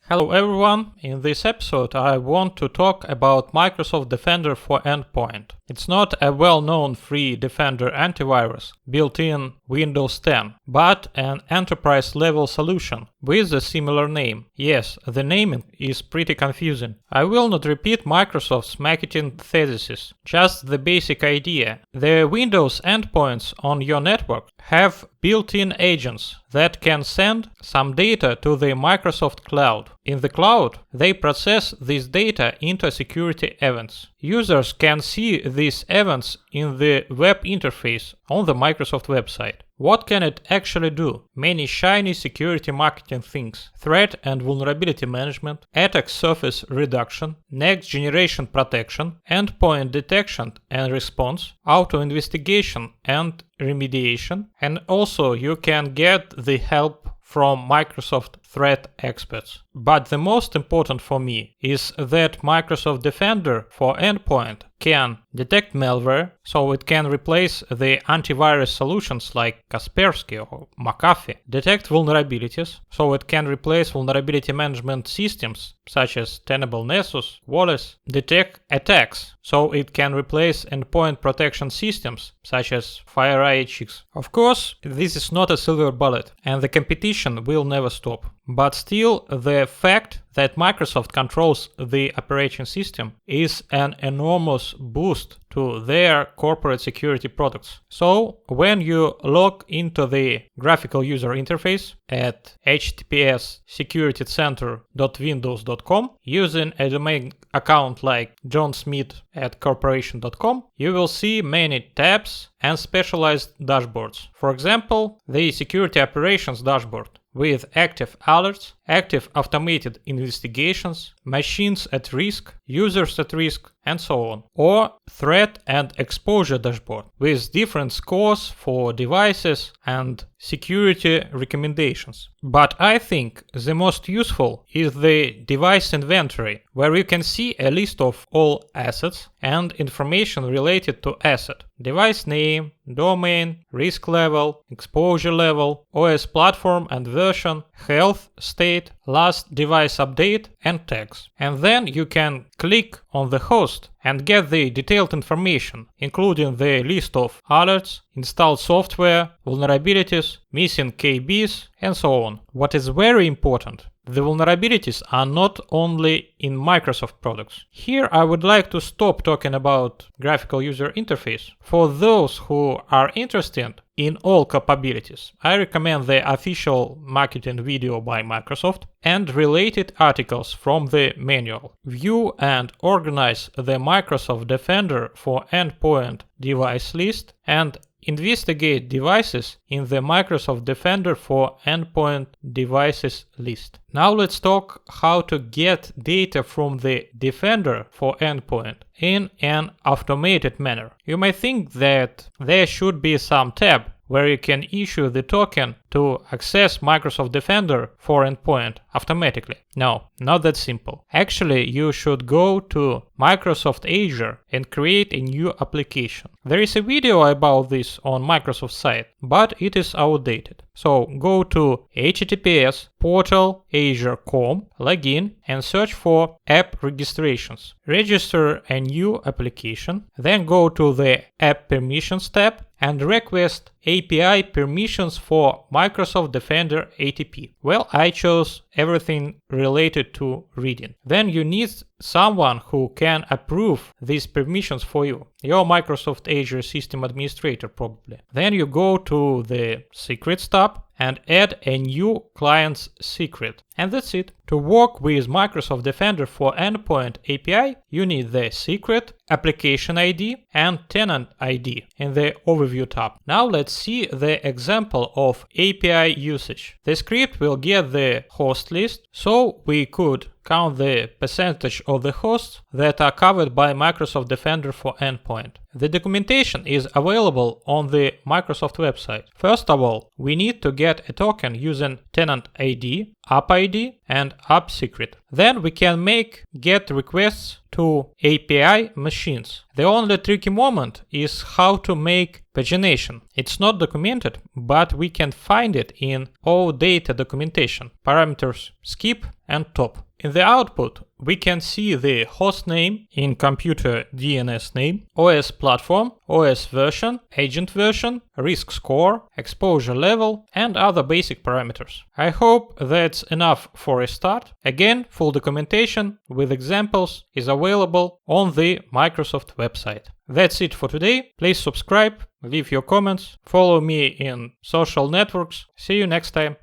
Hello everyone, in this episode I want to talk about Microsoft Defender for Endpoint. It's not a well-known free Defender antivirus built in Windows 10, but an enterprise-level solution with a similar name. Yes, the naming is pretty confusing. I will not repeat Microsoft's marketing thesis, just the basic idea. The Windows endpoints on your network have built-in agents that can send some data to the Microsoft cloud. In the cloud, they process this data into security events. Users can see these events in the web interface on the Microsoft website. What can it actually do? Many shiny security marketing things: threat and vulnerability management, attack surface reduction, next generation protection, endpoint detection and response, auto investigation and remediation, and also you can get the help from Microsoft threat experts. But the most important for me is that Microsoft Defender for Endpoint can detect malware, so it can replace the antivirus solutions like Kaspersky or McAfee, detect vulnerabilities, so it can replace vulnerability management systems such as Tenable Nessus, Wallace, detect attacks, so it can replace endpoint protection systems such as FireEye. Of course, this is not a silver bullet, and the competition will never stop. But still, the fact that Microsoft controls the operating system is an enormous boost to their corporate security products. So, when you log into the graphical user interface at https://securitycenter.windows.com using a domain account like johnsmith@corporation.com, you will see many tabs and specialized dashboards. For example, the Security Operations dashboard with active alerts, active automated investigations, machines at risk, users at risk, and so on. Or threat and exposure dashboard with different scores for devices and security recommendations. But I think the most useful is the device inventory, where you can see a list of all assets and information related to asset: device name, domain, risk level, exposure level, OS platform and version, health state, last device update, and tags. And then you can click on the host and get the detailed information, including the list of alerts, installed software, vulnerabilities, missing KBs, and so on. What is very important: the vulnerabilities are not only in Microsoft products. Here I would like to stop talking about graphical user interface. For those who are interested in all capabilities, I recommend the official marketing video by Microsoft and related articles from the manual. View and organize the Microsoft Defender for Endpoint device list and investigate devices in the Microsoft Defender for Endpoint devices list. Now let's talk how to get data from the Defender for Endpoint in an automated manner. You may think that there should be some tab where you can issue the token to access Microsoft Defender for Endpoint automatically. No, not that simple. Actually, you should go to Microsoft Azure and create a new application. There is a video about this on Microsoft's site, but it is outdated. So go to https://portal.azure.com, log in and search for app registrations. Register a new application, then go to the App Permissions tab and request API permissions for Microsoft Defender ATP. Well, I chose everything related to reading. Then you need someone who can approve these permissions for you. Your Microsoft Azure System Administrator probably. Then you go to the Secrets tab and add a new client's secret. And that's it. To work with Microsoft Defender for Endpoint API, you need the secret, application ID, and tenant ID in the Overview tab. Now let's see the example of API usage. The script will get the host list, so we could count the percentage of the hosts that are covered by Microsoft Defender for Endpoint. The documentation is available on the Microsoft website. First of all, we need to get a token using tenant ID, app ID, and app secret. Then we can make GET requests to API machines. The only tricky moment is how to make pagination. It's not documented, but we can find it in OData documentation, parameters skip and top. In the output, we can see the host name in computer DNS name, OS platform, OS version, agent version, risk score, exposure level, and other basic parameters. I hope that's enough for a start. Again, full documentation with examples is available on the Microsoft website. That's it for today. Please subscribe, leave your comments, follow me in social networks. See you next time.